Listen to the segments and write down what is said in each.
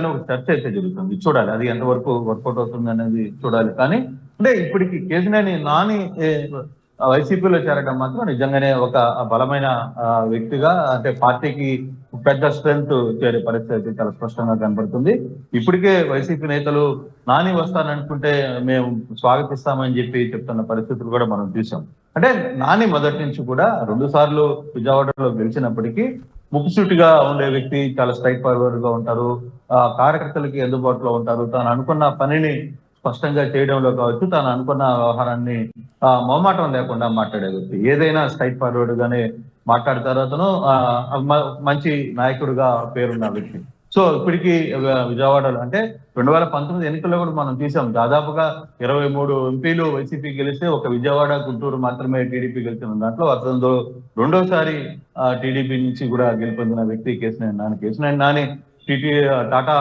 అని ఒక చర్చ అయితే జరుగుతుంది. చూడాలి అది ఎంతవరకు వర్కౌట్ అవుతుంది అనేది చూడాలి. కానీ అంటే ఇప్పటికి కేసినేని నాని వైసీపీలో చేరడం మాత్రం నిజంగానే ఒక బలమైన వ్యక్తిగా అంటే పార్టీకి పెద్ద స్ట్రెంత్ చేరే పరిస్థితి చాలా స్పష్టంగా కనబడుతుంది. ఇప్పటికే వైసీపీ నేతలు నాని వస్తాననుకుంటే మేము స్వాగతిస్తామని చెప్పి చెప్తున్న పరిస్థితులు కూడా మనం చూసాం. అంటే నాని మొదటి నుంచి కూడా 2 సార్లు విజయవాడలో గెలిచినప్పటికీ ముక్కుసూటిగా ఉండే వ్యక్తి, చాలా స్ట్రైట్ ఫార్వర్డ్ గా ఉంటారు, కార్యకర్తలకి అందుబాటులో ఉంటారు, తాను అనుకున్న పనిని స్పష్టంగా చేయడంలో కావచ్చు, తాను అనుకున్న వ్యవహారాన్ని మొహమాటం లేకుండా మాట్లాడే వ్యక్తి, ఏదైనా స్ట్రైట్ ఫార్వర్డ్ గానే మాట్లాడతారు. అతను మంచి నాయకుడిగా పేరున్న వ్యక్తి. సో ఇప్పటికీ విజయవాడలో అంటే 2019 ఎన్నికల్లో కూడా మనం చూసాం, దాదాపుగా 23 ఎంపీలు వైసీపీ గెలిస్తే ఒక విజయవాడ, గుంటూరు మాత్రమే టీడీపీ గెలిచిన దాంట్లో అతను రెండోసారి టీడీపీ నుంచి కూడా గెలుపొందిన వ్యక్తి కేసినేని నాని. కేసినేని నాని టాటా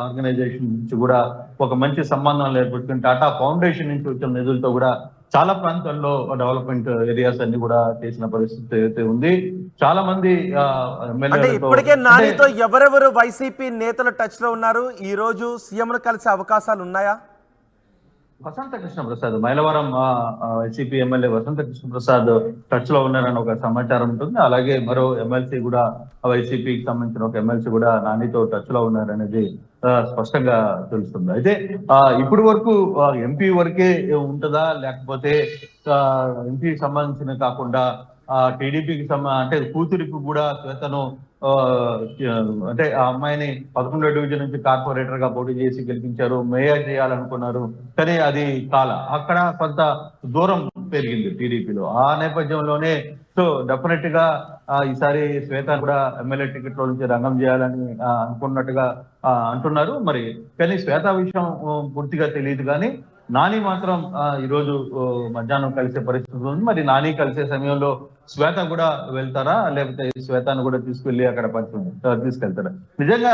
ఆర్గనైజేషన్ నుంచి కూడా ఒక మంచి సంబంధాలు ఏర్పడుతుంది. టాటా ఫౌండేషన్ నుంచి వచ్చిన నిధులతో కూడా చాలా ప్రాంతాల్లో డెవలప్మెంట్ ఏరియాస్ అన్ని కూడా చేసిన పరిస్థితి అయితే ఉంది. చాలా మంది ఇప్పటికే నానితో ఎవరెవరు వైసీపీ నేతలు టచ్ లో ఉన్నారు, ఈ రోజు సీఎం కలిసే అవకాశాలు ఉన్నాయా? వసంత కృష్ణ ప్రసాద్, మైలవరం వైసీపీ ఎమ్మెల్యే వసంత కృష్ణ ప్రసాద్ టచ్ లో ఉన్నారని ఒక సమాచారం ఉంటుంది. అలాగే మరో ఎమ్మెల్సీ కూడా వైసీపీకి సంబంధించిన ఒక ఎమ్మెల్సీ కూడా నానితో టచ్ లో ఉన్నారనేది స్పష్టంగా తెలుస్తుంది. అయితే ఇప్పటి వరకు ఎంపీ వరకే ఉంటుందా, లేకపోతే ఎంపీ సంబంధించిన కాకుండా టీడీపీకి అంటే కూతురికి కూడా శ్వేతను అంటే ఆ అమ్మాయిని 11వ డివిజన్ నుంచి కార్పొరేటర్ గా పోటీ చేసి గెలిపించారు, మేయర్ చేయాలనుకున్నారు. కానీ అది అక్కడ కొంత దూరం పెరిగింది టీడీపీలో. ఆ నేపథ్యంలోనే సో డెఫినెట్ గా ఈసారి శ్వేత కూడా ఎమ్మెల్యే టికెట్ లో నుంచి రంగం చేయాలని అనుకున్నట్టుగా అంటున్నారు. మరి కానీ శ్వేత విషయం పూర్తిగా తెలియదు. కానీ నాని మాత్రం ఈరోజు మధ్యాహ్నం కలిసే పరిస్థితి ఉంది. మరి నాని కలిసే సమయంలో శ్వేత కూడా వెళ్తారా, లేకపోతే శ్వేతను కూడా తీసుకెళ్లి అక్కడ తీసుకెళ్తారా? నిజంగా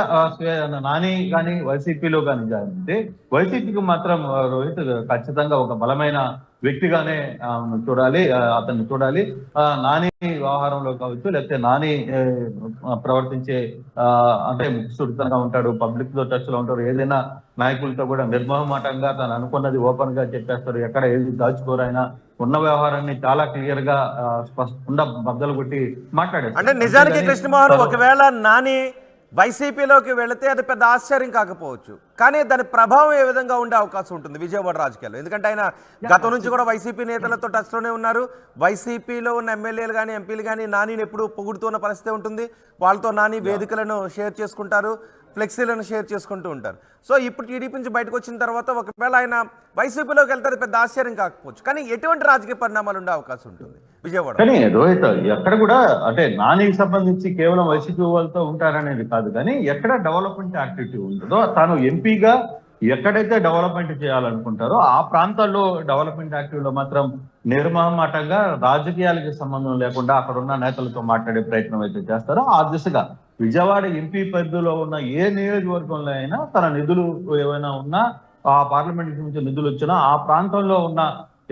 నాని కానీ వైసీపీలో కానీ జాయిన్ అయితే వైసీపీకి మాత్రం రోహిత్ ఖచ్చితంగా ఒక బలమైన వ్యక్తిగానే చూడాలి, అతన్ని చూడాలి. నాని వ్యవహారంలో కావచ్చు, లేకపోతే నాని ప్రవర్తించే అంటే సుడితంగా ఉంటాడు, పబ్లిక్ తో టచ్ లో ఉంటారు, ఏదైనా నాయకులతో కూడా నిర్మోహమాటంగా తను అనుకున్నది ఓపెన్ గా చెప్పేస్తారు, ఎక్కడ ఏది దాచుకోరైనా ఉన్న వ్యవహారాన్ని చాలా క్లియర్ గా స్పష్టంగా బద్దలు కొట్టి మాట్లాడారు. అంటే నిజానికి కృష్ణమోహన్, ఒకవేళ నాని వైసీపీలోకి వెళితే అది పెద్ద ఆశ్చర్యం కాకపోవచ్చు, కానీ దాని ప్రభావం ఏ విధంగా ఉండే అవకాశం ఉంటుంది విజయవాడ రాజకీయాల్లో? ఎందుకంటే ఆయన గతం నుంచి కూడా వైసీపీ నేతలతో టచ్లోనే ఉన్నారు. వైసీపీలో ఉన్న ఎమ్మెల్యేలు కానీ ఎంపీలు కానీ నానిని ఎప్పుడు పొగుడుతున్న పరిస్థితి ఉంటుంది. వాళ్ళతో నాని వేదికలను షేర్ చేసుకుంటారు, ఫ్లెక్సీలను షేర్ చేసుకుంటూ ఉంటారు. సో ఇప్పుడు టీడీపీ నుంచి బయటకు వచ్చిన తర్వాత ఒకవేళ ఆయన వైసీపీలోకి వెళ్తే పెద్ద ఆశ్చర్యం కాకపోవచ్చు, కానీ ఎటువంటి రాజకీయ పరిణామాలు ఉండే అవకాశం ఉంటుంది విజయవాడ? కానీ రోహిత్ ఎక్కడ కూడా అంటే నానికి సంబంధించి కేవలం వైసీపీ వాళ్ళతో ఉంటారనేది కాదు, కానీ ఎక్కడ డెవలప్మెంట్ యాక్టివిటీ ఉంటుందో తాను ఎంపీగా ఎక్కడైతే డెవలప్మెంట్ చేయాలనుకుంటారో ఆ ప్రాంతాల్లో డెవలప్మెంట్ యాక్టివిటీలో మాత్రం నిర్మమాటంగా రాజకీయాలకి సంబంధం లేకుండా అక్కడ ఉన్న నేతలతో మాట్లాడే ప్రయత్నం అయితే చేస్తారో ఆ దిశగా విజయవాడ ఎంపీ పరిధిలో ఉన్న ఏ నియోజకవర్గంలో అయినా తన నిధులు ఏవైనా ఉన్నా, ఆ పార్లమెంట్ నుంచి నిధులు వచ్చినా, ఆ ప్రాంతంలో ఉన్న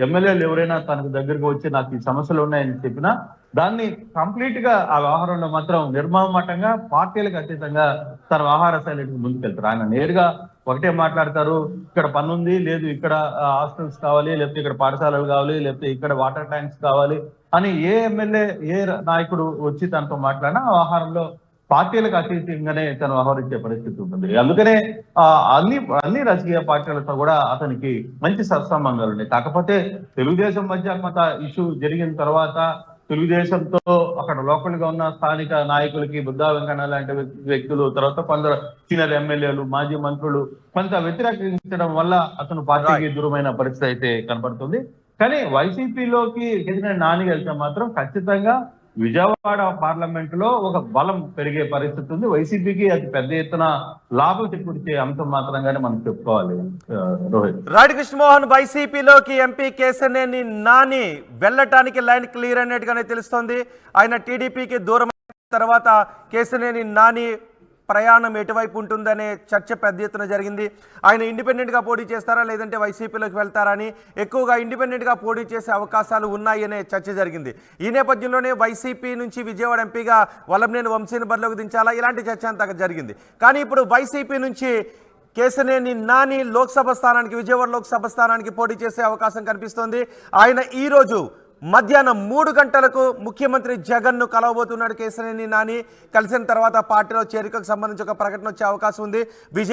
ఎమ్మెల్యేలు ఎవరైనా తనకు దగ్గరకు వచ్చి నాకు ఈ సమస్యలు ఉన్నాయని చెప్పినా దాన్ని కంప్లీట్ గా ఆ వ్యవహారంలో మాత్రం నిర్మమాటంగా పార్టీలకు అతీతంగా తన వ్యవహార శైలికి ముందుకెళ్తారు. ఆయన నేరుగా ఒకటే మాట్లాడతారు, ఇక్కడ పని ఉంది, లేదు ఇక్కడ హాస్టల్స్ కావాలి, లేకపోతే ఇక్కడ పాఠశాలలు కావాలి, లేకపోతే ఇక్కడ వాటర్ ట్యాంక్స్ కావాలి అని ఏ ఎమ్మెల్యే ఏ నాయకుడు వచ్చి తనతో మాట్లాడినా ఆ వ్యవహారంలో పార్టీలకు అతీతంగానే తను వ్యవహరించే పరిస్థితి ఉంటుంది. అందుకనే అన్ని రాజకీయ పార్టీలతో కూడా అతనికి మంచి సత్సంబంధాలు ఉన్నాయి. కాకపోతే తెలుగుదేశం మధ్య కొంత ఇష్యూ జరిగిన తర్వాత తెలుగుదేశంతో అక్కడ లోకల్ గా ఉన్న స్థానిక నాయకులకి బుద్ధా వెంకన్న లాంటి వ్యక్తులు, తర్వాత కొందరు సీనియర్ ఎమ్మెల్యేలు, మాజీ మంత్రులు కొంత వ్యతిరేకించడం వల్ల అతను పార్టీకి దూరమైన పరిస్థితి అయితే కనబడుతుంది. కానీ వైసీపీలోకి ఎదిగిన నాని వెళ్తే మాత్రం ఖచ్చితంగా విజయవాడ పార్లమెంట్ లో ఒక బలం పెరిగే పరిస్థితి ఉంది. వైసీపీకి అది పెద్ద ఎత్తున లాభం చేకూర్చే అంశం మాత్రంగానే మనం చెప్పుకోవాలి. రోహిత్ రాడి కృష్ణమోహన్, వైసీపీలోకి ఎంపీ కేసినేని నాని వెళ్ళటానికి లైన్ క్లియర్ అన్నట్టుగానే తెలుస్తోంది. ఆయన టీడీపీకి దూరం తర్వాత కేసినేని నాని ప్రయాణం ఎటువైపు ఉంటుందనే చర్చ పెద్ద ఎత్తున జరిగింది. ఆయన ఇండిపెండెంట్గా పోటీ చేస్తారా లేదంటే వైసీపీలోకి వెళ్తారా అని, ఎక్కువగా ఇండిపెండెంట్గా పోటీ చేసే అవకాశాలు ఉన్నాయనే చర్చ జరిగింది. ఈ నేపథ్యంలోనే వైసీపీ నుంచి విజయవాడ ఎంపీగా వల్లభనేని వంశీని బరిలోకి దించాలా ఇలాంటి చర్చ అంతా జరిగింది. కానీ ఇప్పుడు వైసీపీ నుంచి కేశినేని నాని లోక్సభ స్థానానికి, విజయవాడ లోక్సభ స్థానానికి పోటీ చేసే అవకాశం కనిపిస్తోంది. ఆయన ఈరోజు మధ్యాహ్నం 3 గంటలకు ముఖ్యమంత్రి జగన్ను కలవబోతున్నాడు కేశినేని నాని. కలిసిన తర్వాత పార్టీలో చేరికకు సంబంధించి ఒక ప్రకటన వచ్చే అవకాశం ఉంది.